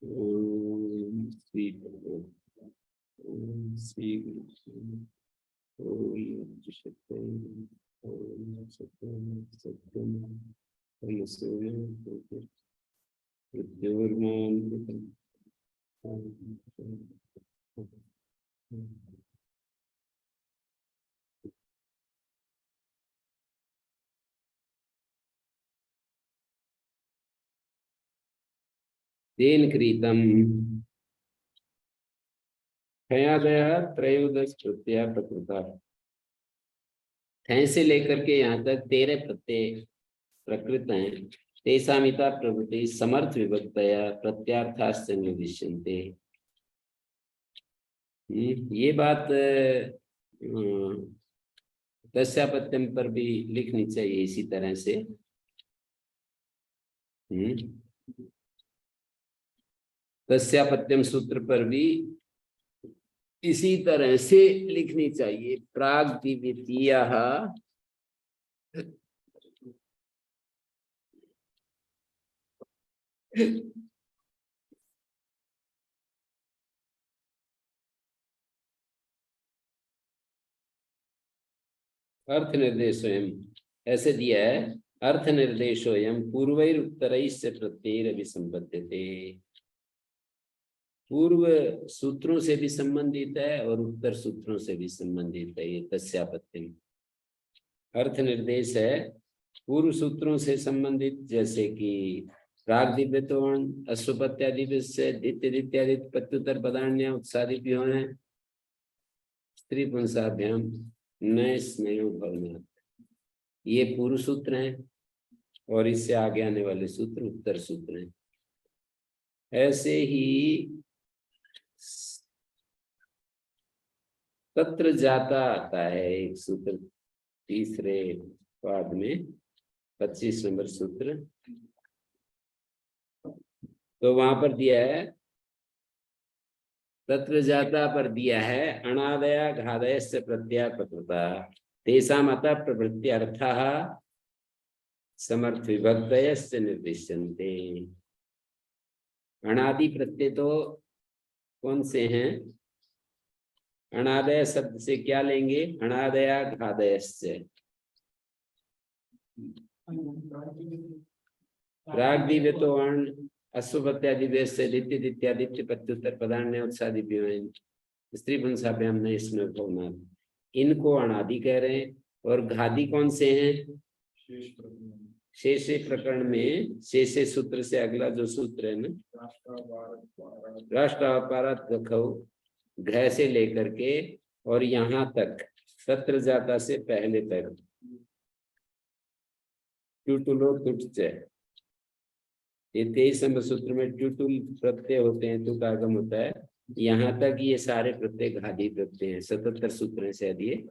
ओम श्री ओम श्री ओम सत्यम ओम सत्यम सत्यम ओम सोम तेन कृतम क्षयादय त्रयोदश प्रत्यय प्रकृता। से लेकर के यहाँ तक 13 प्रत्यय प्रकृत हैं। तेसामिता प्रवृत्ति समर्थ विभक्तया प्रत्यार्थाश्च निर्दिश्यन्ते। ये बात दस्यापत्यम पर भी लिखनी चाहिए इसी तरह से। दस्यापत्यम सूत्र पर भी इसी तरह से लिखनी चाहिए। प्राग द्वितीय अर्थ निर्देशोयम ऐसे दिया है। अर्थ निर्देशोयम पूर्वैरुत्तरैश्च प्रत्यय अभिसंबद्धते। पूर्व सूत्रों से भी संबंधित है और उत्तर सूत्रों से भी संबंधित है। ये तस्यापत्यम अर्थ निर्देश है पूर्व सूत्रों से संबंधित, जैसे कि प्राग दिव्यतोण अश्वपत्यादि से दित्य दित्यादि प्रत्युत्तर पदान्य उत्सादिभ्यो है स्त्री पुंसाभ्याम नए स्नेह भवनात्। ये पूर्व सूत्र हैं और इससे आगे आने वाले सूत्र उत्तर सूत्र हैं। ऐसे ही तत्र जाता आता है एक सूत्र तीसरे पाद में 25 नंबर सूत्र। तो वहां पर दिया है तत्र जाता पर दिया है अनादया घादयस्य प्रत्यय प्रकृता तेषाम् अतः प्रवृत्ति अर्थः समर्थ विभक्तयस्य निर्दिश्यन्ते। अनादि प्रत्यय तो कौन से हैं? अनादय शब्द से क्या लेंगे? अनादया घादयस्य प्राग दिव्यतो अर्ण अश्वपत्यादिव्यस्य दित्य दित्यादित्य प्रत्युत्तर पदान्य उत्सादिभ्यो स्त्री पुंसाभ्याम न इसमें भवनात्। इनको अनादि कह रहे हैं। और घादी कौन से हैं? शेषे प्रकरण में शेषे सूत्र से अगला जो सूत्र है ना, राष्ट्रापारत घ से लेकर के और यहाँ तक तत्र जाता से पहले तक टुटुलो टुटच, ये 23 नंबर सूत्र में टुटुल प्रत्यय होते हैं, तुक आगम होता है। यहाँ तक ये सारे प्रत्यय घादी प्रत्यय हैं। 77 सूत्र से दिए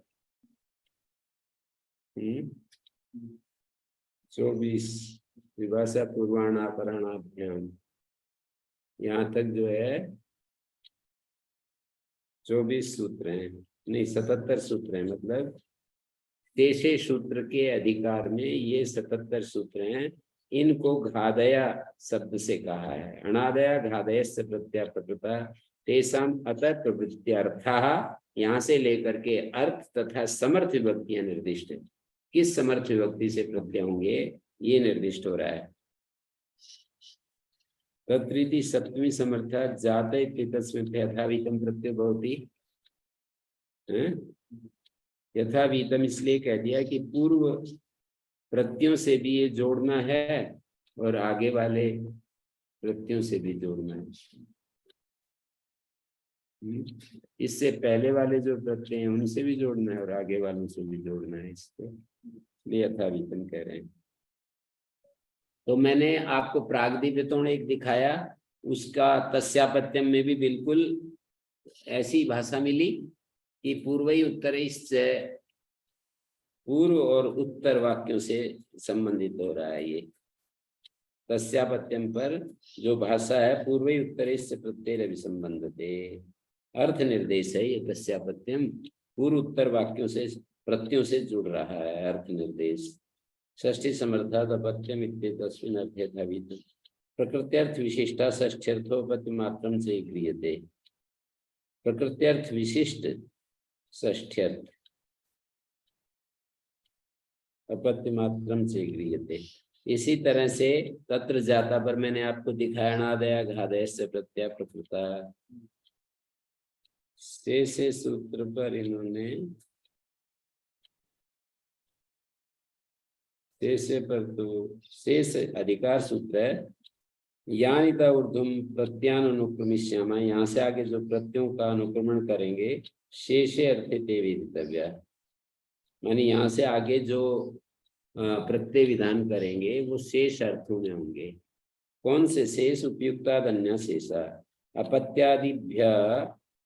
24 विभाषा पूर्वाणापरणाभ्याम यहाँ तक जो है 24 सूत्र हैं, नहीं 77 सूत्र हैं। मतलब शेषे सूत्र के अधिकार में ये 77 सूत्र हैं। इनको घादया शब्द से कहा है। अनादया घादय से प्रत्यय प्रकृता तेषाम अतः प्रवृत्त्यर्थः, यहाँ से लेकर के अर्थ तथा समर्थ विभक्तियां निर्दिष्ट है। किस समर्थ विभक्ति से प्रत्यय होंगे ये निर्दिष्ट हो रहा है। तत्रीति सप्तमी समर्था जाते यथावीतम प्रत्यय भवति। यथावीतम इसलिए कह दिया कि पूर्व प्रत्ययों से भी ये जोड़ना है और आगे वाले प्रत्ययों से भी जोड़ना है। इससे पहले वाले जो प्रत्यय हैं उनसे भी जोड़ना है और आगे वालों से भी जोड़ना है। इसको यथावीतम कह रहे हैं। तो मैंने आपको प्रागदिव्यतोण एक दिखाया, उसका तस्यापत्यम में भी बिल्कुल ऐसी भाषा मिली कि पूर्वई उत्तरैश्च पूर्व और उत्तर वाक्यों से संबंधित हो रहा है। ये तस्यापत्यम पर जो भाषा है पूर्वई उत्तरैश्च प्रत्यय अभिसंबद्धते अर्थ निर्देश है। ये तस्यापत्यम पूर्व उत्तर वाक्यों से प्रत्ययों से जुड़ रहा है। अर्थ निर्देश षष्ठी समर्थात अपत्यम इत्येतस्मिन् अर्थे यथावीतम प्रकृत्यर्थ विशिष्टा षष्ठ्यर्थोपत्ति मात्रम से क्रियते। प्रकृत्यर्थ विशिष्ट षष्ठ्यर्थ अपत्ति मात्रम से गृह्यते। इसी तरह से तत्र जाता पर मैंने आपको दिखाया अनादया घादय से प्रत्यय प्रकृता से सूत्र पर इन्होंने से पर तो शेष अधिकार सूत्र है। यानी था ऊर्ध्वम प्रत्यानुक्रमिष्यामः, यहाँ से आगे जो प्रत्ययों का अनुक्रमण करेंगे शेषे अर्थे ते वेदितव्या, मानी यहाँ से आगे जो प्रत्यय विधान करेंगे वो शेष अर्थों में होंगे। कौन से शेष? उपयुक्ता अन्य शेषा अपत्यादिभ्य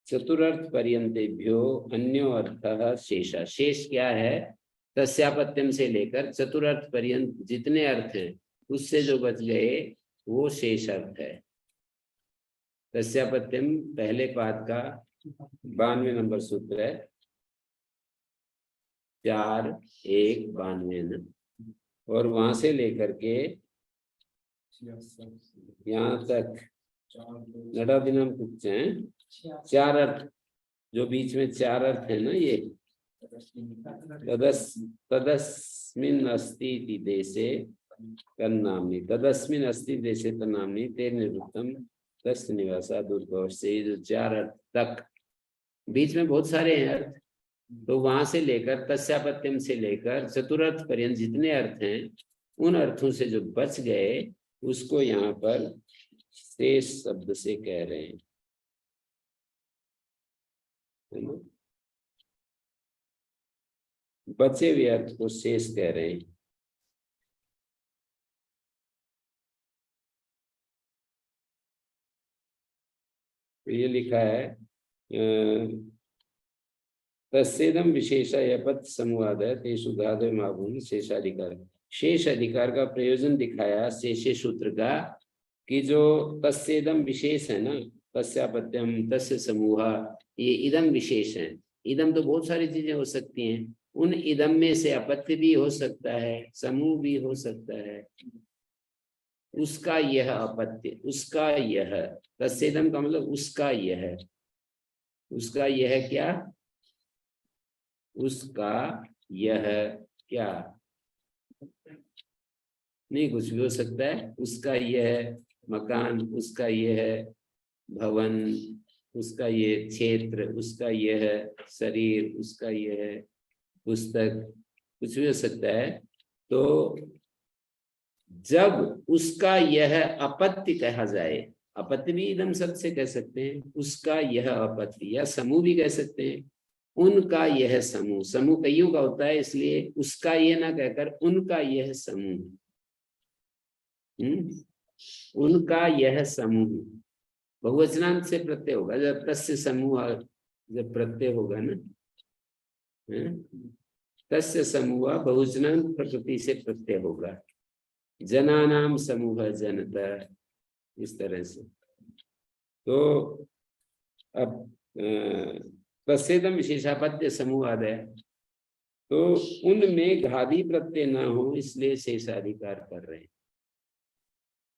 चतुरर्थ पर्यंतेभ्यो अन्यो अर्थः शेषा। शेष क्या है? तस्यापत्यम से लेकर चतुरर्थ पर्यंत जितने अर्थ हैं उससे जो बच गए वो शेष अर्थ है। तस्यापत्यम पहले पाद का 92 नंबर सूत्र है, 4:1-92 और वहां से लेकर के यहाँ तक नडा दिनम कुछ हैं 4 अर्थ, जो बीच में 4 अर्थ है ना, ये तदस्मिन् अस्ति इति देशे तन्नाम्नि, तदस्मिन् अस्ति देशे तन्नाम्नि ते निवृत्तम तस्य निवासा दुर्गौर से जो 4 अर्थ तक, बीच में बहुत सारे हैं अर्थ, तो वहां से लेकर तस्यापत्यम से लेकर चतुर्थ पर्यंत जितने अर्थ हैं उन अर्थों से जो बच गए उसको यहाँ पर शेष शब्द से कह रहे हैं, है ना? बचे हुए अर्थ को शेष कह रहे हैं। तो ये लिखा है तस्सेदम विशेषा यपत समूहाद तेषु धातु माभून शेषाधिकार। शेष अधिकार का प्रयोजन दिखाया शेषे सूत्र का कि जो तस्सेदम विशेष है ना, तस्यापत्यम तस्य समूह, ये इदम विशेष है। इदम तो बहुत सारी चीजें हो सकती हैं, उन इदम में से अपत्य भी हो सकता है, समूह भी हो सकता है। उसका यह अपत्य, उसका यह, तस्सेदम का मतलब उसका यह, उसका यह क्या? उसका यह क्या? नहीं, कुछ भी हो सकता है। उसका यह मकान, उसका यह भवन, उसका ये क्षेत्र, उसका यह शरीर, उसका यह पुस्तक, कुछ भी हो सकता है। तो जब उसका यह अपत्य कहा जाए, अपत्य भी इदम शब्द से कह सकते हैं, उसका यह अपत्य, या समूह भी कह सकते हैं, उनका यह समूह, समूह कईयों का होता है इसलिए उसका यह ना कहकर उनका यह समूह, उनका यह समूह बहुवचनांत से प्रत्यय होगा। जब तस्य समूह जब प्रत्यय होगा ना, तस्य समूह बहुवचनांत प्रकृति से प्रत्यय होगा। जनानाम समूह जनता, इस तरह से। तो अब तस्सेदम विशेषापत्य समूह आदय, तो उनमें घादी प्रत्यय ना हो इसलिए शेषाधिकार कर रहे हैं।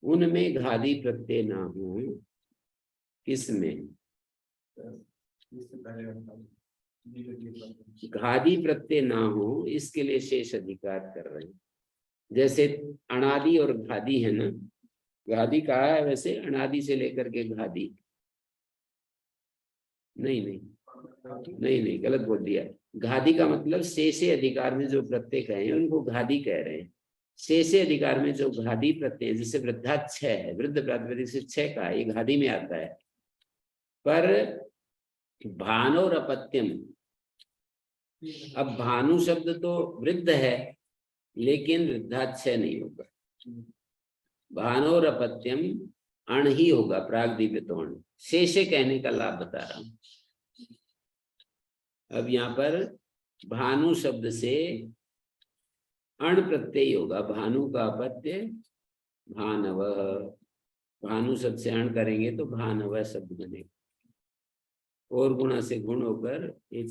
उनमें घादी प्रत्यय ना हो, किसमें? घादी प्रत्यय ना हो इसके लिए शेष अधिकार कर रहे हैं। जैसे अनादि और घादी है ना, घादी कहा है वैसे, अनादि से लेकर के घादी नहीं, नहीं गलत बोल दिया। घादी का मतलब शेषे अधिकार में जो प्रत्यय कहे उनको घादी कह रहे हैं। शेषे अधिकार में जो घादी प्रत्यय, जैसे वृद्धाक्ष है, वृद्ध प्रातिपदिक से छह का, ये घादी में आता है। पर भानु और अपत्यम, अब भानु शब्द तो वृद्ध है लेकिन वृद्धाक्ष नहीं होगा, भानु और अपत्यम अण ही होगा, प्रागदिव्य तो अण। शेषे कहने का लाभ बता रहा हूं। अब यहाँ पर भानु शब्द से अण प्रत्यय होगा, भानु का अपत्य भानव, भानु शब्द से अण करेंगे तो भानव शब्द बनेगा, और गुणा से गुण होकर एक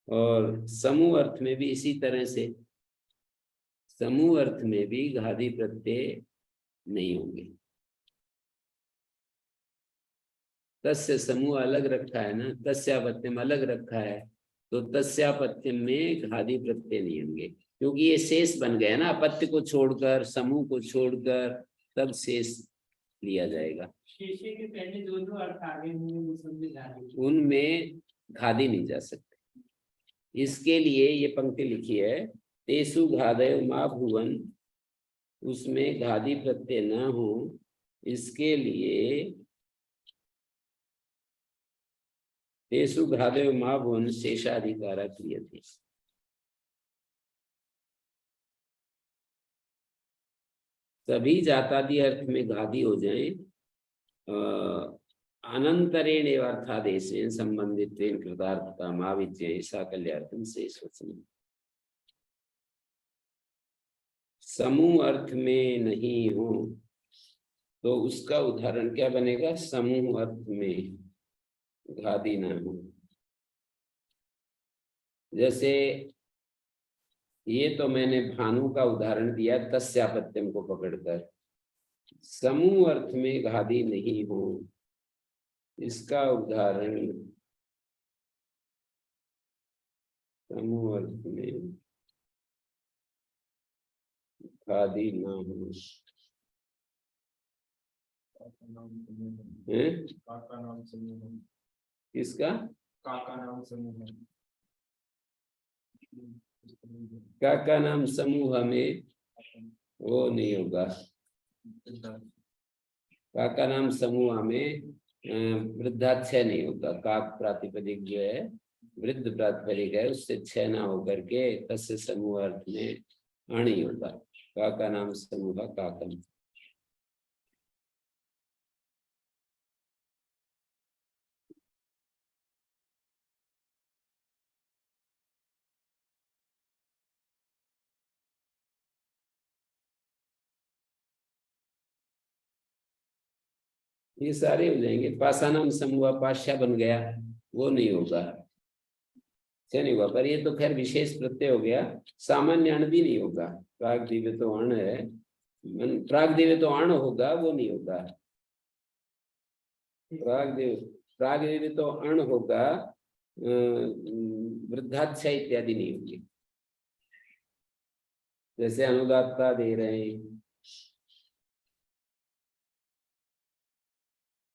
और समूह अर्थ में भी इसी तरह से, समूह अर्थ में भी घादी प्रत्यय नहीं होंगे। तस्य समूह अलग रखा है ना, तस्यापत्यम अलग रखा है, तो तस्यापत्यम में घादी प्रत्यय नहीं होंगे, क्योंकि ये शेष बन गया ना, अपत्य को छोड़कर समूह को छोड़कर तब शेष लिया जाएगा। शेषे के पहले जो अर्थ आगे उनमें घादी नहीं जा सकते। इसके लिए ये पंक्ति लिखी है, तेसु घादय मा भुवन, उसमें घादी प्रत्यय न हो, इसके लिए तेसु घादय मा भुवन शेषाधिकारा क्रियते। सभी जातादि अर्थ में घादी हो जाए, अनंतरेण अर्थादेश संबंधित कृतार्थता माविच्य साकल्यार्थम शेष वचन। समूह अर्थ में नहीं हो तो उसका उदाहरण क्या बनेगा, समूह अर्थ में घादी ना हो। जैसे ये तो मैंने भानु का उदाहरण दिया तस्यापत्यम को पकड़कर, समूह अर्थ में घादी नहीं हो, इसका उदाहरण समूह अर्थ में घादी ना हो। किसका? काका नाम समूह। काका नाम समूह में वो नहीं होगा। काका नाम समूह में वृद्धाक्षय नहीं होगा। काक प्रातिपदिक जो है वृद्ध प्रातिपदिक है, उससे क्षय ना होकर के तस्य समूह अर्थ में अण ही होगा। काका नाम समूह काकम। ये सारे हो जाएंगे। पासानाम समूह पाशा बन गया, वो नहीं होगा, नहीं होगा। पर ये तो खैर विशेष प्रत्यय हो गया, सामान्य अण भी नहीं होगा। प्राग दिव्य तो अण है, प्राग दिव्य तो अण होगा, वो नहीं होगा। प्राग दिव्य तो अण होगा, वृद्धाक्षय इत्यादि नहीं होगी। जैसे अनुदात्ता दे रहे हैं,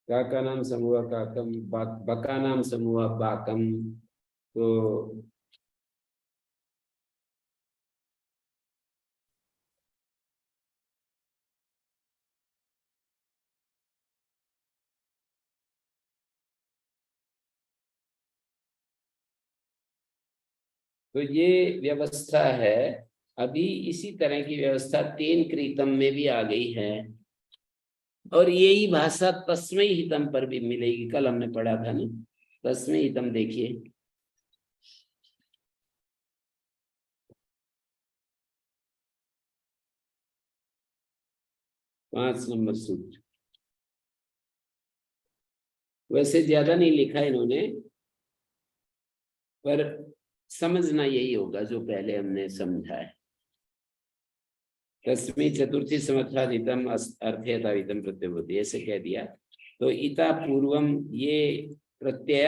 काका नाम समूह काकम, बका नाम समूह बाकम। तो ये व्यवस्था है। अभी इसी तरह की व्यवस्था तेन कृतम में भी आ गई है, और यही भाषा तस्मै हितम पर भी मिलेगी। कल हमने पढ़ा था ना, तस्मै हितम देखिए, पांच नंबर सूत्र। वैसे ज्यादा नहीं लिखा इन्होंने, पर समझना यही होगा जो पहले हमने समझा है। तस्मै चतुर्थी समर्थादितम अर्थयतावितम प्रत्यय होती, ऐसे कह दिया। तो इता पूर्वम ये प्रत्यय,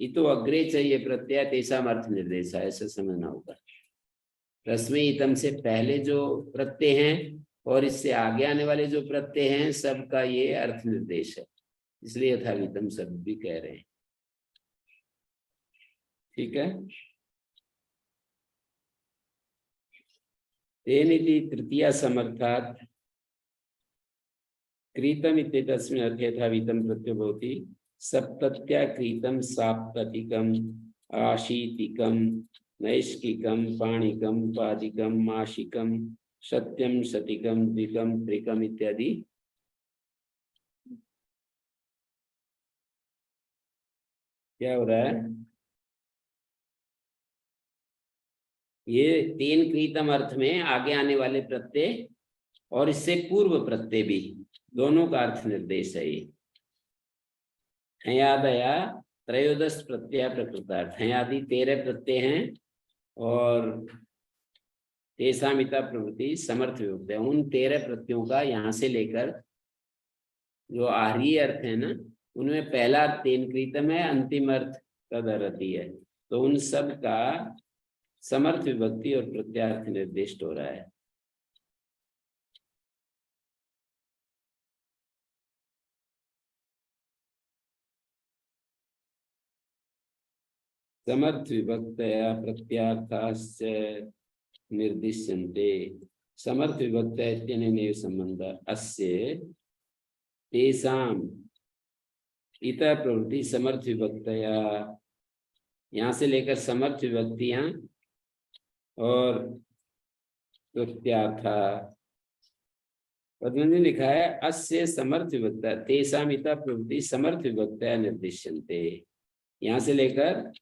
इतो अग्रे चाहिए प्रत्यय तेषाम अर्थ निर्देश, ऐसे समझना होगा। तस्मै इतम से पहले जो प्रत्यय हैं और इससे आगे आने वाले जो प्रत्यय हैं, सबका ये अर्थ निर्देश है, इसलिए यथावितम शब्द भी कह रहे हैं। ठीक है। तेन इति तृतीया समर्थात् क्रीतम इत्येतस्मिन् अर्थे यथावितम प्रत्ययो भवति। सप्तत्या क्रीतम साप्ततिकम आशीतिकम नैष्किकम पाणिकम पादिकम माशिकम सत्यम शतिकम द्विकम त्रिकम इत्यादि। क्या हो रहा है? ये तीन क्रीतम अर्थ में आगे आने वाले प्रत्यय और इससे पूर्व प्रत्यय भी, दोनों का अर्थ निर्देश है। ये याद आया, त्रयोदश प्रत्यय प्रकृतार्थ हैं, आदि 13 प्रत्यय हैं और तेषामिता प्रवृत्ति समर्थ विभक्त है। उन 13 प्रत्ययों का यहाँ से लेकर जो आहरी अर्थ है ना, उनमें पहला अर्थ तेन कृतम है, अंतिम अर्थ तदरति है। तो उन सब का समर्थ विभक्ति और प्रत्यार्थ निर्दिष्ट हो रहा है। समर्थ विभक्तया प्रत्यार्थाश्च निर्दिश्यन्ते। समर्थ विभक्त इत्यनेनैव संबंधः अस्य तेषाम् इतः प्रवृत्ति समर्थ विभक्तया, यहाँ से लेकर समर्थ विभक्तियां और प्रत्यार्थ। पद्म ने लिखा है अस्य समर्थ विभक्ता तेषाम् इतः प्रवृत्ति समर्थ विभक्तया निर्दिश्यन्ते। यहाँ से लेकर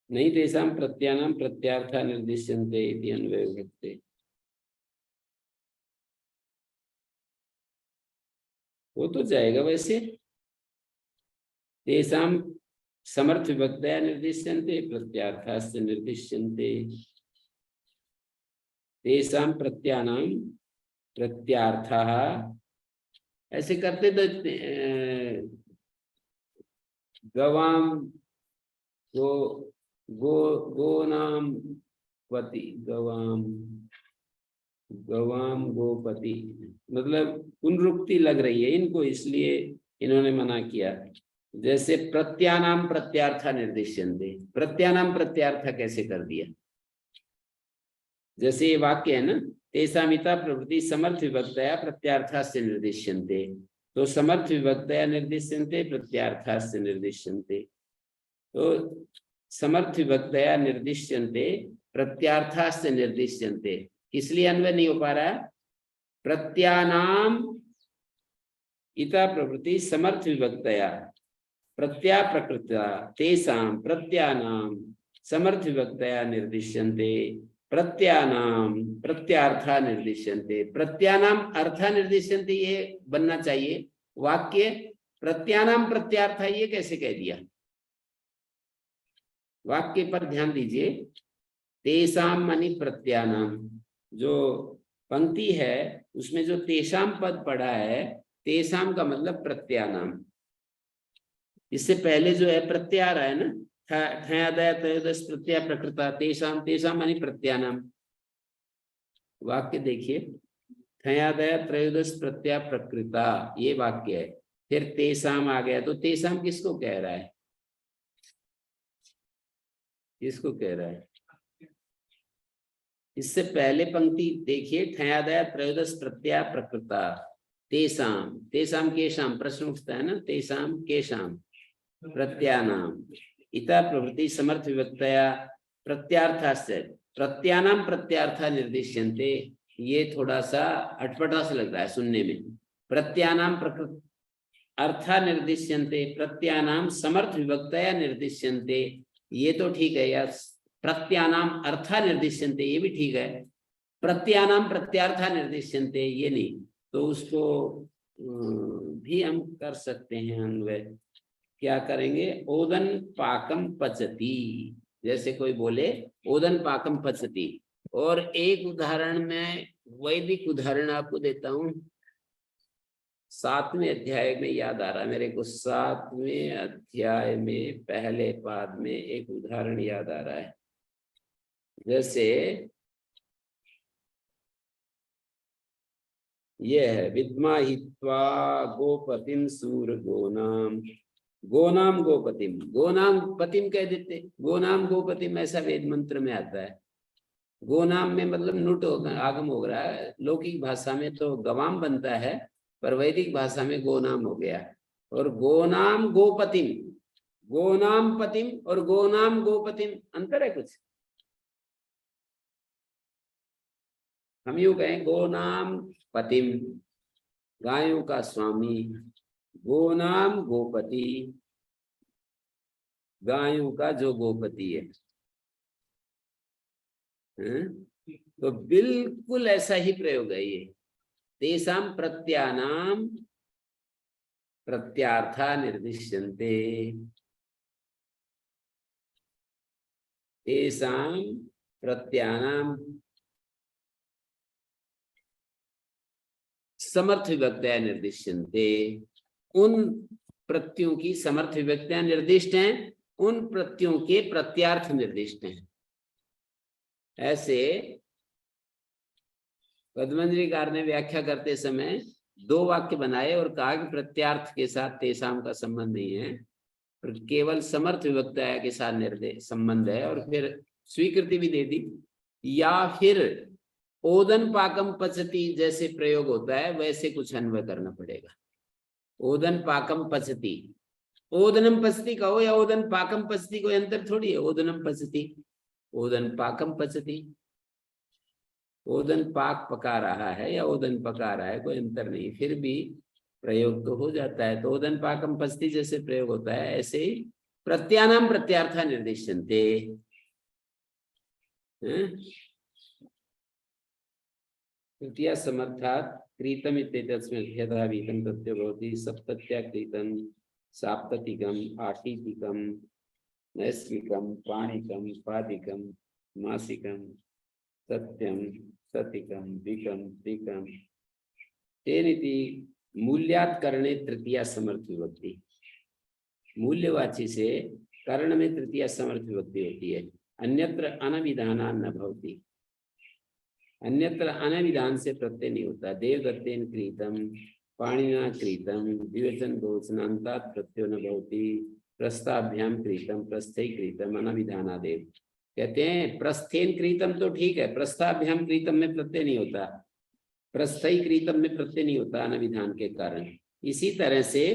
नहीं तेषां प्रत्यानां प्रत्यार्था निर्दिश्यन्ते इति अन्वय विभक्ते। वो तो जाएगा वैसे, तेषां समर्थ विभक्तया निर्दिश्यन्ते प्रत्यार्थाश्च निर्दिश्यन्ते। तेषां प्रत्यानां प्रत्यार्थः, ऐसे करते तो गवाम गो नाम पति, गवाम गोपति, मतलब पुनरुक्ति लग रही है इनको, इसलिए इन्होंने मना किया। जैसे प्रत्यानाम प्रत्यार्था निर्दिश्यन्ते, प्रत्यानाम प्रत्यार्था कैसे कर दिया? जैसे ये वाक्य है ना, तेषामिता प्रवृत्ति समर्थ विभक्तया प्रत्यार्थाश्च निर्दिश्यन्ते, तो समर्थ विभक्तया निर्दिश्यन्ते प्रत्यार्थाश्च निर्दिश्यन्ते। तो समर्थ विभक्तया निर्दिश्यन्ते प्रत्यार्थाश्च निर्दिश्यन्ते, इसलिए अन्वय नहीं हो पा रहा है। प्रत्यानाम इता प्रवृत्ति समर्थ विभक्तया प्रत्या प्रकृता तेषां प्रत्यानाम समर्थ विभक्तया निर्दिश्यन्ते प्रत्यानाम प्रत्यार्था निर्दिश्यन्ते। प्रत्यानाम अर्था निर्दिश्यन्ते ये बनना चाहिए वाक्य, प्रत्यानाम प्रत्यार्था ये कैसे कह दिया? वाक्य पर ध्यान दीजिए, तेषाम मानी प्रत्यानाम, जो पंक्ति है उसमें जो तेषाम पद पड़ा है, तेषाम का मतलब प्रत्यानाम। इससे पहले जो है प्रत्यय आ रहा है ना, ठयादय त्रयोदश प्रत्यय प्रकृता तेषाम, तेषाम मानी प्रत्यानाम। वाक्य देखिए, ठयादय त्रयोदश प्रत्यय प्रकृता ये वाक्य है, फिर तेषाम आ गया, तो तेषाम किसको कह रहा है? किसको कह रहा है? इससे पहले पंक्ति देखिए, ठयादय त्रयोदश प्रत्यय प्रकृता तेषाम, तेषाम केषाम प्रश्न उठता है ना, तेषाम केषाम प्रत्यानाम इता प्रवृत्ति समर्थ विभक्तया प्रत्यार्थाश्च, प्रत्यानाम प्रत्यार्था निर्दिश्यन्ते। ये थोड़ा सा अटपटा सा लग रहा है सुनने में। प्रत्यानाम प्रकृत अर्था निर्दिश्यन्ते प्रत्यानाम समर्थ विभक्तया निर्दिश्यन्ते, ये तो ठीक है यार। प्रत्यानाम अर्था निर्दिश्यन्ते ये भी ठीक है, प्रत्यानाम प्रत्यार्था निर्दिश्यन्ते ये नहीं। तो उसको भी हम कर सकते हैं अन्वय। क्या करेंगे? ओदन पाकम पचती, जैसे कोई बोले ओदन पाकम पचती। और एक उदाहरण में वैदिक उदाहरण आपको देता हूं, 7वें अध्याय में याद आ रहा है मेरे को, 7वें अध्याय में पहले पाद में एक उदाहरण याद आ रहा है। जैसे ये है, विद्मा हित्वा गोपतिम सूर गोनाम, गोनाम गोपतिम, गोनाम पतिम कह देते, गोनाम गोपतिम ऐसा वेद मंत्र में आता है। गोनाम में मतलब नुट आगम हो रहा है, लौकिक भाषा में तो गवाम बनता है, पर वैदिक भाषा में गोनाम हो गया। और गोनाम गोपतिम, गोनाम पतिम और गोनाम गोपतिम अंतर है कुछ? हम यूं कहें गोनाम पतिम गायों का स्वामी, गोनाम गोपति गायों का जो गोपति है। तो बिल्कुल ऐसा ही प्रयोग है ये। तेषाम प्रत्यानाम प्रत्यार्था निर्दिश्यन्ते, तेषां प्रत्ययानां समर्थ विभक्तया निर्दिश्यन्ते। उन प्रत्ययों की समर्थ विभक्तियां निर्दिष्ट हैं, उन प्रत्ययों के प्रत्यार्थ निर्दिष्ट हैं। ऐसे पद्मंजरीकार ने व्याख्या करते समय 2 वाक्य बनाए और कहा कि प्रत्यार्थ के साथ तेषां का संबंध नहीं है, केवल समर्थ विभक्तया के साथ निर्देश संबंध है, और फिर स्वीकृति भी दे दी। या फिर ओदन पाकम पचती जैसे प्रयोग होता है वैसे कुछ अन्वय करना पड़ेगा। ओदन पाकम पचती, ओदनम पचती कहो या ओदन पाकम पचती, कोई अंतर थोड़ी है। ओदनम पचती, ओदन पाकम पचती, ओदन पाक पका रहा है या ओदन पका रहा है, कोई अंतर नहीं, फिर भी प्रयोग तो हो जाता है। तो ओदन पाकम पचती जैसे प्रयोग होता है, ऐसे ही प्रत्यानाम प्रत्यार्था निर्दिश्यन्ते। तृतीया समर्थात् क्रीतम इत्येतस्मिन् यथा वीतम प्रत्ययो भवति। सप्तत्या क्रीतम, साप्ततिकम, आशीतिकम, नैस्मिकम, पाणिकम, पादिकम, मासिकम, सत्यम, सतिकम, विकम, त्रिकम, तेनिति मूल्यात् करणे तृतीया समर्थ विभक्ति। मूल्यवाची से कर्ण में तृतीया समर्थ विभक्ति होती है। अन्यत्र अनविधाना न भवति, अन्यत्र अनविधान से प्रत्यय नहीं होता। देवदत्तेन क्रीतम, पाणिना क्रीतम, द्विवचन बहुवचनान्तात् प्रत्ययो न भवति। प्रस्ताभ्याम क्रीतम, प्रस्थै क्रीतम, अनविधानादेव। कहते हैं प्रस्थेन क्रीतम तो ठीक है, प्रस्ताभ्याम क्रीतम में प्रत्यय नहीं होता, प्रस्थै क्रीतम में प्रत्यय नहीं होता अनविधान के कारण। इसी तरह से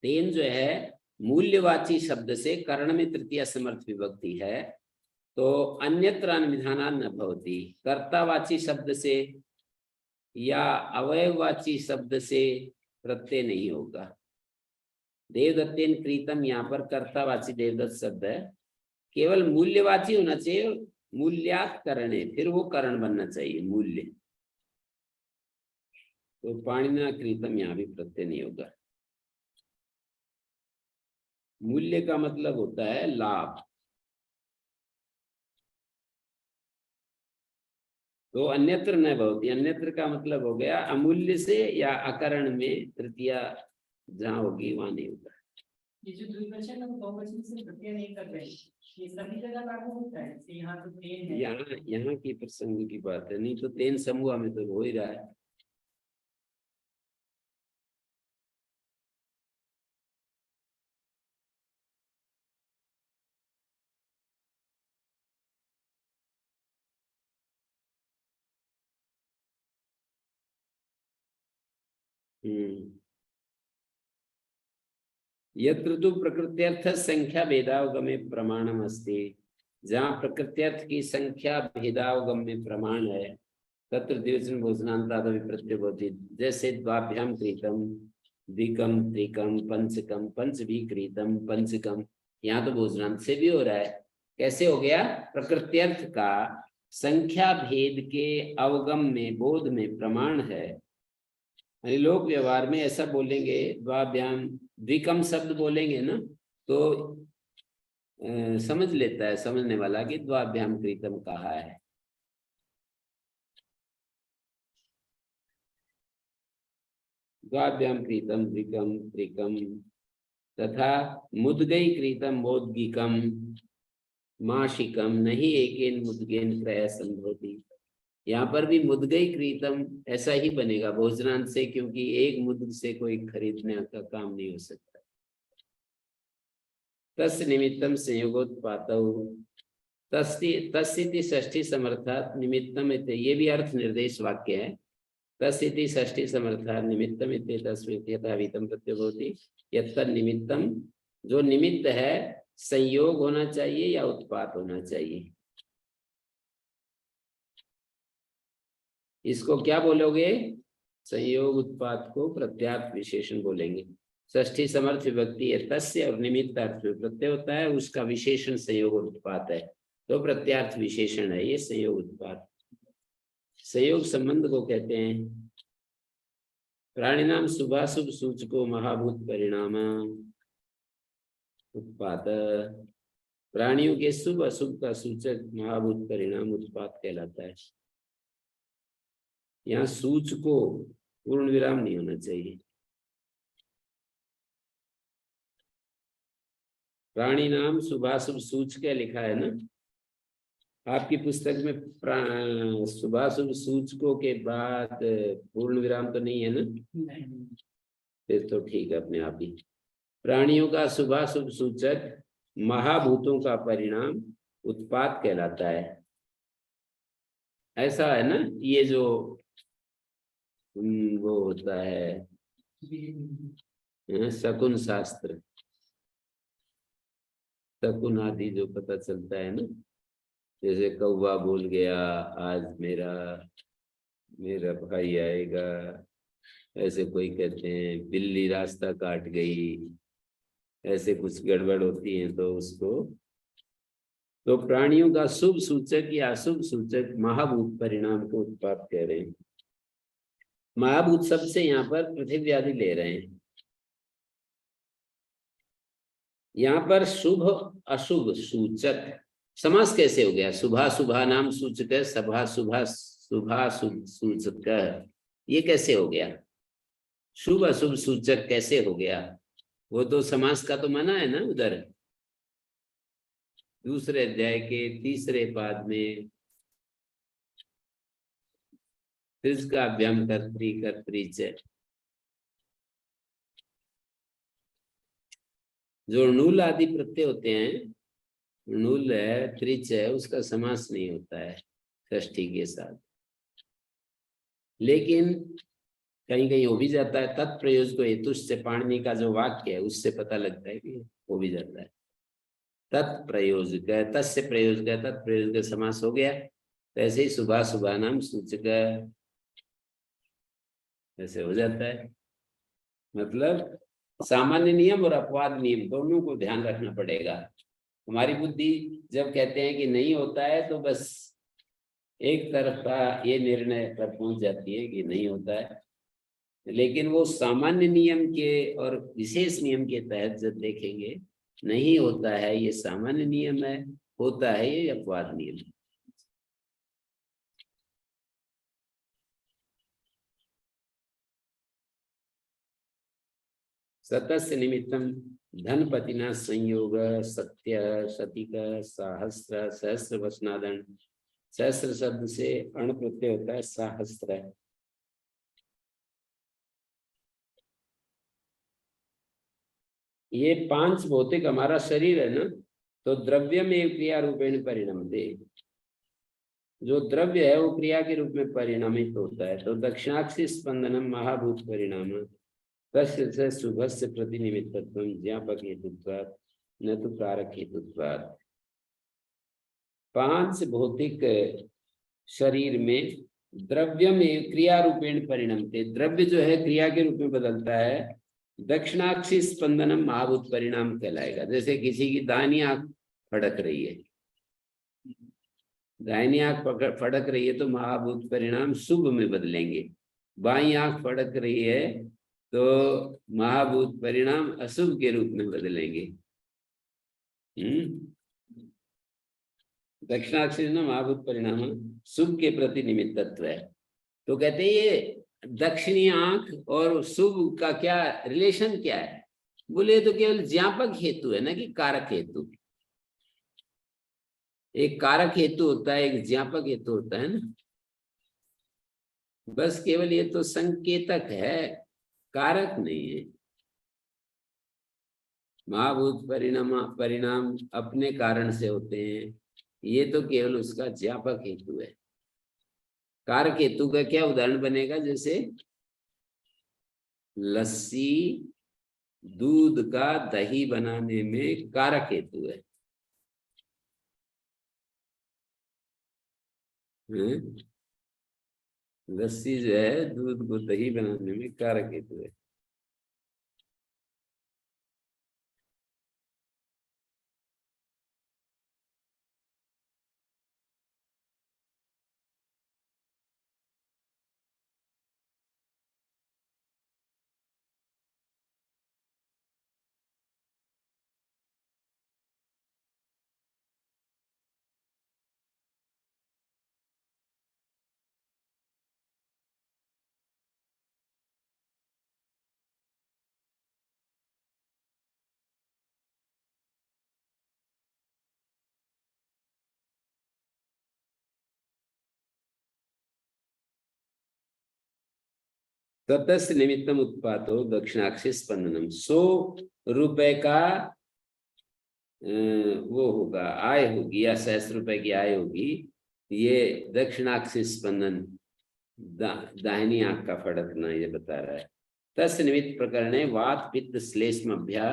तेन जो है मूल्यवाची शब्द से कर्ण में तृतीया समर्थ विभक्ति है, तो अन्यत्र अनविधाना न भवति। कर्तावाची शब्द से या अवयववाची शब्द से प्रत्यय नहीं होगा। देवदत्तेन क्रीतम, यहाँ पर कर्तावाची देवदत्त शब्द है, केवल मूल्यवाची होना चाहिए, मूल्यात् करणे, फिर वो कर्ण बनना चाहिए मूल्य। तो पाणिना क्रीतम यहाँ भी प्रत्यय नहीं होगा। मूल्य का मतलब होता है लाभ। तो अन्यत्र न भवति, अन्यत्र का मतलब हो गया अमूल्य से या अकरण में तृतीया जहाँ होगी वहां नहीं होगा। ये जो द्विवचन और बहुवचन से प्रत्यय नहीं कर रहे, ये सभी जगह लागू होता है। यहाँ तो तेन है, यहाँ की प्रसंग की बात है, नहीं तो तेन समूह में तो हो ही रहा है। यत्र तो प्रकृत्यर्थ संख्या भेदावगमे प्रमाणम अस्ति, जहाँ प्रकृत्यर्थ की संख्या भेदावगम में प्रमाण है, तत्र द्विवचन भोजनांतादि प्रत्यय भवति। जैसे द्वाभ्याम क्रीतम, द्विकम, त्रिकम, पंचकम, पंच भी क्रीतम, पंचकम, यहाँ तो भोजनांत से भी हो रहा है। कैसे हो गया? प्रकृत्यर्थ का संख्या भेद के अवगम में, बोध में प्रमाण है। लोक व्यवहार में ऐसा बोलेंगे, द्वाभ्याम, द्विकम शब्द बोलेंगे ना, तो समझ लेता है समझने वाला कि द्वाभ्याम क्रीतम कहा है। द्वाभ्याम क्रीतम, द्विकम, त्रिकम, तथा मुद्गई क्रीतम, मोद्गिकम, माशिकम, नहीं एकेन मुद्गेन क्रय संभवति। यहाँ पर भी मुद्गई क्रीतम ऐसा ही बनेगा भोजनांत से, क्योंकि एक मुद्ग से कोई खरीदने का काम नहीं हो सकता। तस् निमित्तम संयोगोत्पातौ, तस्ति षष्ठी समर्थात् निमित्तम, ये भी अर्थ निर्देश वाक्य है। तस्ति षष्ठी समर्थात् निमित्तम इत्येतस्मिन् यथा वीतम प्रत्ययो भवति। यत्तद् निमित्तम, जो निमित्त है, संयोग होना चाहिए या उत्पात होना चाहिए। इसको क्या बोलोगे? संयोग उत्पात को प्रत्यार्थ विशेषण बोलेंगे। षष्ठी समर्थ विभक्ति है तस्य, और निमित्त अर्थ में प्रत्यय होता है, उसका विशेषण संयोग उत्पात है, तो प्रत्यार्थ विशेषण है ये संयोग उत्पात। संयोग संबंध को कहते हैं प्राणिनाम शुभाशुभ सूचको महाभूत परिणाम उत्पात। प्राणियों के शुभ अशुभ का सूचक महाभूत परिणाम उत्पाद कहलाता है। यहाँ सूच को पूर्ण विराम नहीं होना चाहिए। प्राणी नाम शुभाशुभ सूच क्या लिखा है ना आपकी पुस्तक में, शुभाशुभ सूचकों के बाद पूर्ण विराम तो नहीं है ना? नहीं। फिर तो ठीक है अपने आप ही। प्राणियों का शुभाशुभ सूचक महाभूतों का परिणाम उत्पाद कहलाता है। ऐसा है ना, ये जो वो होता है शकुन शास्त्र, शकुन आदि जो पता चलता है ना, जैसे कौवा बोल गया आज मेरा मेरा भाई आएगा, ऐसे कोई कहते हैं बिल्ली रास्ता काट गई, ऐसे कुछ गड़बड़ होती है तो उसको, तो प्राणियों का शुभ सूचक या अशुभ सूचक महाभूत परिणाम को उत्पाद कह रहे हैं। महाभूत शब्द से यहाँ पर पृथ्वी आदि ले रहे हैं। यहाँ पर शुभ अशुभ सूचक समास कैसे हो गया? शुभा शुभा नाम सूचक, सभा शुभा शुभा सूचक, ये कैसे हो गया? शुभ अशुभ सूचक कैसे हो गया? वो तो समास का तो मना है ना उधर, दूसरे अध्याय के तीसरे पाद में का अभ्याम कर्तृच, जो नूल आदि प्रत्यय होते हैं, नूल है त्रिच है, उसका समास नहीं होता है षष्ठी के साथ। लेकिन कहीं कहीं हो भी जाता है। तत्प्रयोजक हेतु से पाणिनि का जो वाक्य है उससे पता लगता है कि हो भी जाता है। तत्प्रयोजक है, तस्य प्रयोजक है, तत्प्रयोजक समास हो गया। तो ऐसे ही सुबह सुबह नाम सूचक ऐसे हो जाता है। मतलब सामान्य नियम और अपवाद नियम दोनों को ध्यान रखना पड़ेगा। हमारी बुद्धि जब कहते हैं कि नहीं होता है तो बस एक तरफ का ये निर्णय पर पहुंच जाती है कि नहीं होता है, लेकिन वो सामान्य नियम के और विशेष नियम के तहत जब देखेंगे नहीं होता है ये सामान्य नियम है, होता है ये अपवाद नियम। सतस्य निमित्तम धनपतिना संयोग सत्य सतिक सहस्त्र सहस्त्र वचनादन। सहस्त्र शब्द से अण प्रत्यय होता है सहस्त्र। ये पांच भौतिक हमारा शरीर है ना, तो द्रव्य में क्रिया रूपेण परिणमते, जो द्रव्य है वो क्रिया के रूप में परिणामित होता है। तो दक्षिणाक्षी स्पंदनम महाभूत परिणाम तस्य से शुभस्य प्रतिनिमित्तत्वम ज्ञापक हेतुत्वात् न तो कारक हेतुत्वात्। पांच भौतिक शरीर में द्रव्य में क्रिया रूपेण परिणमते, द्रव्य जो है क्रिया के रूप में बदलता है। दक्षिणाक्षी स्पंदनम महाभूत परिणाम कहलाएगा। जैसे किसी की दाहिनी आंख फड़क रही है, दाहिनी आंख फड़क रही है तो महाभूत परिणाम शुभ में बदलेंगे। बाई आंख फड़क रही है तो महाभूत परिणाम अशुभ के रूप में बदलेंगे। दक्षिणाक्षी ना महाभूत परिणाम शुभ के प्रति निमित्तत्व है। तो कहते हैं ये दक्षिणी आंख और शुभ का क्या रिलेशन क्या है? बोले तो केवल ज्ञापक हेतु है ना कि कारक हेतु। एक कारक हेतु होता है, एक ज्ञापक हेतु होता है ना। बस केवल ये तो संकेतक है, कारक नहीं है। महाभूत परिणाम अपने कारण से होते हैं, ये तो केवल उसका ज्ञापक हेतु है। कारक हेतु का क्या उदाहरण बनेगा? जैसे लस्सी दूध का दही बनाने में कारक हेतु है। लस्सी जो है दूध को दही बनाने में कारक हेतु है। ततस्य निमित्तम उत्पातो दक्षिणाक्षी स्पंदनम। 100 रुपए का वो होगा, आय होगी, या 100 रुपए की आय होगी, ये दक्षिणाक्षी स्पंदन, दाहिनी आंख का फड़कना, ये बता रहा है। तस्य निमित्त प्रकरणे वात पित्त श्लेष्मभ्या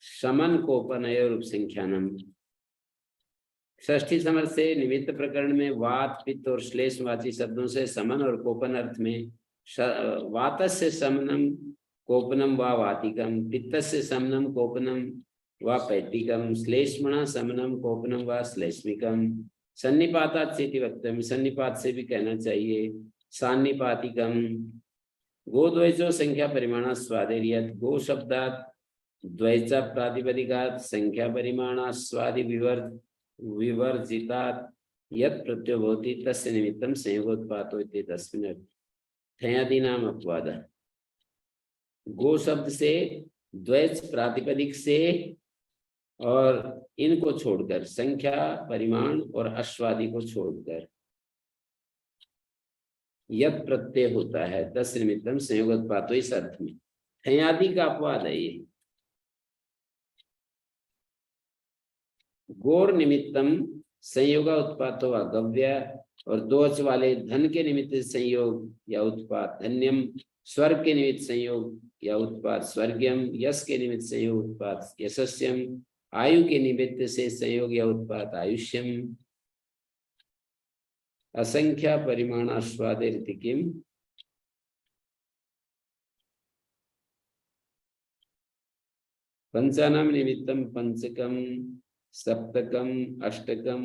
शमन कोपनय रूप संख्यानम। षष्ठी समर्थ से निमित्त प्रकरण में वात पित्त और श्लेष्मवाची शब्दों से समन और कोपन अर्थ में वातस्य समनम कोपनम व वातिकम, पित्तस्य समनम कोपनम व पैतिकम, श्लेष्मणा समनम कोपनम व श्लेष्मिकम, सन्निपातात से वक्तव्य, सन्निपात से भी कहना चाहिए, सान्निपातिकम। गोद्वैचो संख्या परिमाण स्वादिर्यत, गो शब्दात द्वैचा प्रातिपदिकात संख्या परिमाण स्वादि विवर्जितात् यत् प्रत्ययो भवति तस्य निमित्तं संयोगोत्पातो इति तस्मिन् अर्थे। ठयादीनाम अपवाद। गो शब्द से, द्वैच प्रातिपदिक से और इनको छोड़कर, संख्या परिमाण और अश्वादि को छोड़कर यत् प्रत्यय होता है तस्य निमित्तं संयोगोत्पातो, इस अर्थ में। ठयादि का अपवाद है ये। गोर निमित्तम संयोग उत्पातो व गव्य, और दोच वाले धन के निमित्त संयोग या उत्पात धन्यम, स्वर्ग के निमित्त संयोग या उत्पात स्वर्गम, यश के निमित्त संयोग उत्पात यशस्यम, आयु के निमित्त से संयोग या उत्पात आयुष्यम। असंख्या परिमाण आस्वादित किम, पंचानाम निमित्तम पंचकम सप्तकम अष्टकम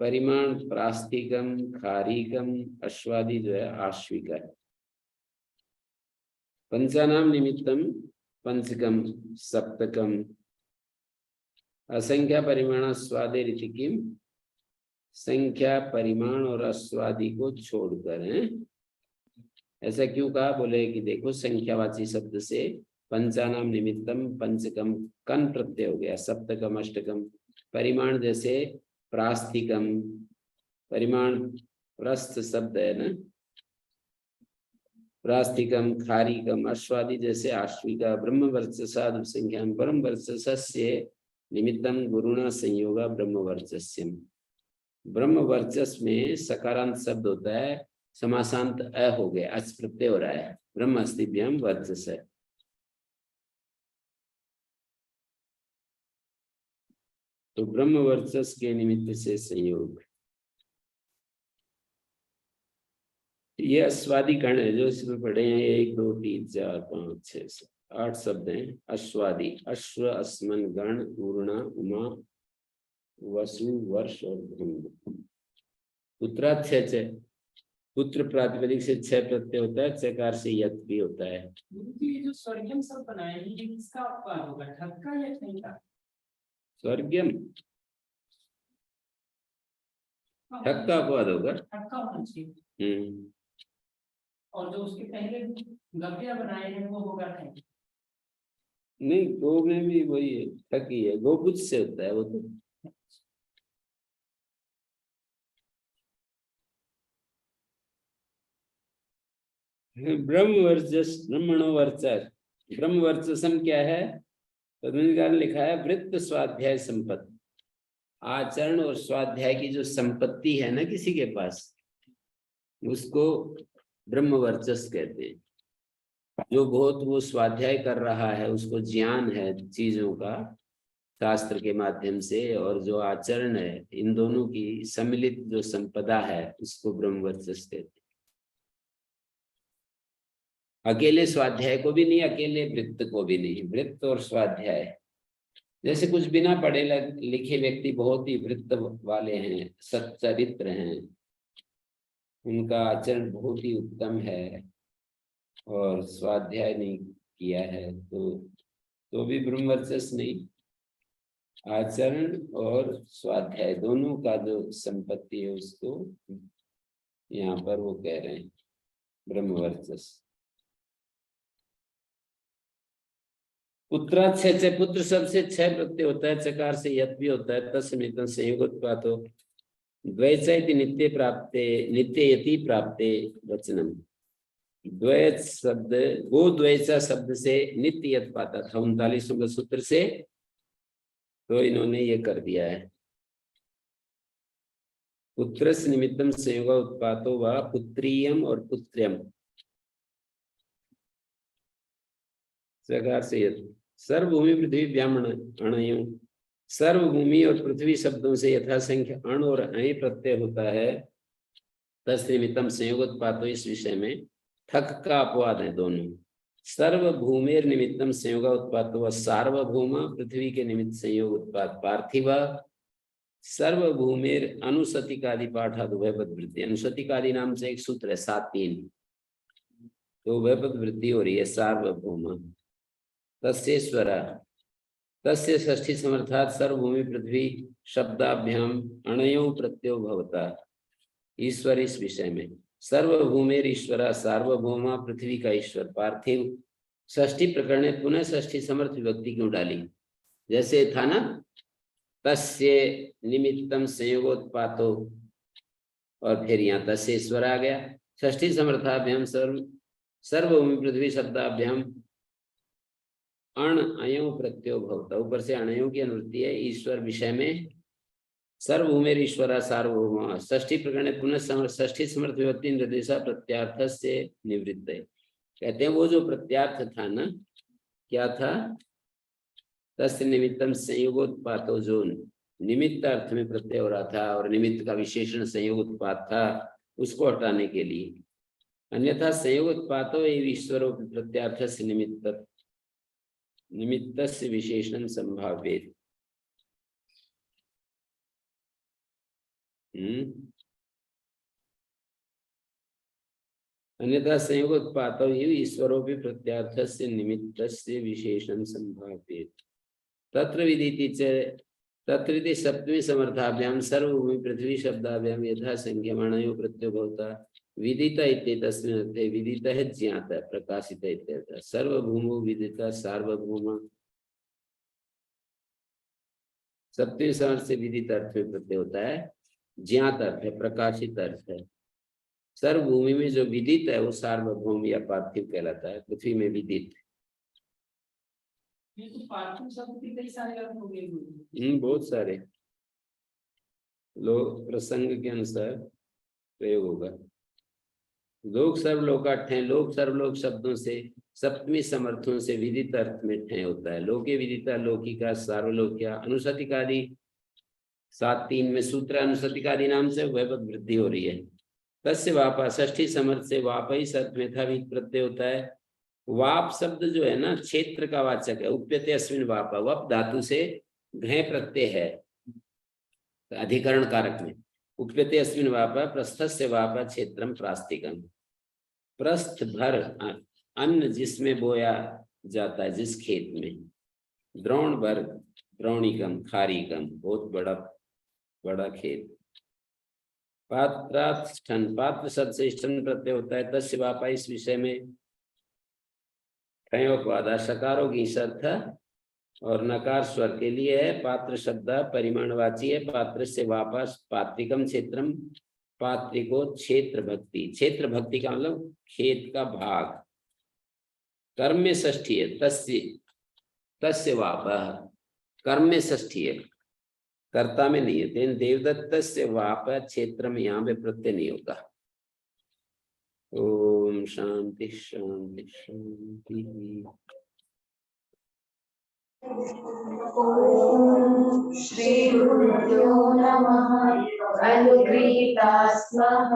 परिमाण प्रास्तिकम खारीकम, अश्वादि जो है आश्विक है। पंचानाम निमित्तम पंचकम सप्तकम, असंख्या परिमाण स्वादे ऋतिकिम, संख्या परिमाण और अस्वादि को छोड़कर है। ऐसा क्यों कहा? बोले कि देखो संख्यावाची शब्द से पंचानाम निमित्तम पंचकम कन प्रत्यय हो गया, सप्तकम अष्टकम, परिमाण जैसे प्रास्तिकम, परिमाण प्रस्थ शब्द है ना, प्रास्तिकम खारीकम, अश्वादि जैसे आश्विका, ब्रह्म वर्चसाद संख्या, ब्रह्म वर्चस्य निमित्तम गुरुणा संयोगा ब्रह्म वर्चस्यम। ब्रह्म वर्चस में सकारांत शब्द होता है, समासांत अ हो गया, अच प्रत्यय हो रहा है, ब्रह्म अस्तिभ्याम वर्चस है। तो ब्रह्म वर्चस के निमित्त से संयोग, ये अस्वादि कर्ण है जो इसमें पढ़े हैं। 1 2 3 4 5 6 7 8 शब्द हैं अस्वादि। अश्व, अस्मन, गण, पूर्णा, उमा, वसु, वर्ष और धूम। पुत्रा 6 पुत्र प्रातिपदिक से 6 प्रत्यय होता है, चकार से यत भी होता है। ये जो स्वर्गम सब बनाए हैं, ये किसका अपवाद होगा, ठग का या ठग का? स्वर्गम ठग का अपवाद होगा, ठग का होना चाहिए। और जो उसके पहले गव्य बनाए हैं वो होगा ठग। नहीं, गो में भी वही है, ठग ही है, गोपुज से होता है वो तो। ब्रह्म वर्चस, ब्रह्मणो वर्चस, ब्रह्म वर्चसम क्या है? तो लिखा है वृत्त स्वाध्याय संपत्ति। आचरण और स्वाध्याय की जो संपत्ति है ना किसी के पास, उसको ब्रह्म वर्चस कहते हैं। जो बहुत वो स्वाध्याय कर रहा है, उसको ज्ञान है चीजों का शास्त्र के माध्यम से, और जो आचरण है, इन दोनों की सम्मिलित जो संपदा है, उसको ब्रह्म वर्चस कहते हैं। अकेले स्वाध्याय को भी नहीं, अकेले वृत्त को भी नहीं। वृत्त और स्वाध्याय, जैसे कुछ बिना पढ़े लिखे व्यक्ति बहुत ही वृत्त वाले हैं, सच्चरित्र हैं, उनका आचरण बहुत ही उत्तम है और स्वाध्याय नहीं किया है, तो भी ब्रह्म वर्चस नहीं। आचरण और स्वाध्याय दोनों का जो संपत्ति है, उसको यहाँ पर वो कह रहे हैं ब्रह्म वर्चस। पुत्रा 6 पुत्र शब्द से 6 प्रत्यय होता है, चकार से यत भी होता है, तस्मित संयोगोत्पातो द्वैचैति नित्य प्राप्ते, नित्य यति प्राप्ते वचनम। द्वैत शब्द, वो द्वैचा शब्द से नित्य यत पाता था 39वें सूत्र से, तो इन्होंने ये कर दिया है। पुत्रस्य निमित्तम संयोग उत्पातो व पुत्रियम और पुत्र्यम प्रकार से सर्वभूमि पृथ्वी व्यामण अणयों, सर्वभूमि और पृथ्वी शब्दों से यथासंख्य अण और अय प्रत्यय होता है। तस्निमित्तम संयोग उत्पातो, इस विषय में ठक का अपवाद है दोनों। सर्वभूमेर निमित्तम संयोग उत्पातो, सार्वभौम पृथ्वी के निमित्त संयोग उत्पाद पार्थिव। सर्वभूमेर अनुसतिकादि पाठाद उभयपद वृद्धि, अनुसतिकादि नाम से एक सूत्र है 7-3, तो उभयपद वृद्धि हो रही है। सार्वभौम तस्येश्वर, तस्य षष्ठी समर्थात सर्वभूमि पृथ्वी शब्दाभ्याम अणयो प्रत्ययो भवता। ईश्वर इस विषय में सर्वभूमेर ईश्वर सार्वभौमा पृथ्वी का ईश्वर पार्थिव। षष्ठी प्रकरण में पुनः षष्ठी समर्थ विभक्ति क्यों डाली? जैसे था ना तस्य निमित्तम संयोगोत्पातो, और फिर यहाँ तस्येश्वर आ गया। षष्ठी समर्थाभ्याम सर्वभूमि पृथ्वी शब्दाभ्याम अण अयो प्रत्ययो भवता, ऊपर से अणयों की अनुवृत्ति है। ईश्वर विषय में सर्वभूमेर ईश्वर सार्वभौम, षष्ठी प्रकरण पुनः षष्ठी समर्थ विभक्ति निर्देशा प्रत्यार्थ से निवृत्त है। कहते हैं वो जो प्रत्यार्थ था ना, क्या था? तस्य निमित्तम संयोगोत्पातो, जो निमित्त अर्थ में प्रत्यय हो रहा था और निमित्त का विशेषण संयोग उत्पाद था, उसको हटाने के लिए। अन्यथा संयोग उत्पातो एवं ईश्वरो प्रत्यार्थ से निमित्त से विशेषण संभाव्य। अन्यथा संयोग उत्पातो ईश्वरो भी प्रत्यार्थ से निमित्त से विशेषण संभाव्य। तत्र विदिति च तत्रिति सप्तमी समर्थाभ्याम सर्वभूमि पृथ्वी शब्दाभ्याम यथा संख्यमाणयो प्रत्ययो भवता। विदिता इत्येतस्मिन् अर्थे विदिता है ज्ञाता प्रकाशिता इत्यर्थः। सर्वभूमो विदिता सार्वभौम, सप्तमी समर्थ से विदित अर्थ में प्रत्यय होता है, ज्ञात अर्थ है, प्रकाशित अर्थ है। सर्वभूमि में जो विदित है वो सार्वभौम या पार्थिव कहलाता है, पृथ्वी में विदित। तो पार्थिव शब्द के कई सारे अर्थ हो गए। बहुत सारे लोग प्रसंग के अनुसार प्रयोग होगा। लोक सर्वलोकाठ है, लोक सर्वलोक शब्दों से सप्तमी समर्थों से विदित अर्थ में ठय होता है। लोके विदिता, लौकिका, सार्वलोक्या, अनुसतिकादि 7-3 में सूत्र अनुसतिकादि नाम से वैभव वृद्धि हो रही है। तस्य वापा, षष्ठी समर्थ से वाप ही अर्थ में था प्रत्यय होता है। वाप शब्द जो है ना क्षेत्र का वाचक है। उप्यते अस्मिन् वापा, वप धातु से घय प्रत्यय है अधिकरण कारक में। उप्यते अस्मिन् वापा, प्रस्थस्य वापा क्षेत्रम प्रास्तिकम। प्रस्थ भर अन्न जिसमें बोया जाता है, जिस खेत में। द्रोण भर द्रोणिकम, खारीकम, बहुत बड़ा खेत। पात्रास्थन, पात्र शब्द से स्थन प्रत्यय होता है। तस्य वापा, इस विषय में सकारों की अर्थ और नकार स्वर के लिए है। पात्र शब्द परिमाणवाची है। पात्र से वापस पात्रिकम क्षेत्रम, पात्रिको क्षेत्र भक्ति। क्षेत्र भक्ति का मतलब खेत का भाग। कर्म में षष्ठी है, तस्य वापः, कर्म में षष्ठी है, कर्ता में नहीं है। तेन देवदत्त से वापः क्षेत्र में यहाँ पे प्रत्यय नहीं होता। ओम शांति शांति शांति। ओम श्री गुरुभ्यो नमः। अनुगृहीता स्मः।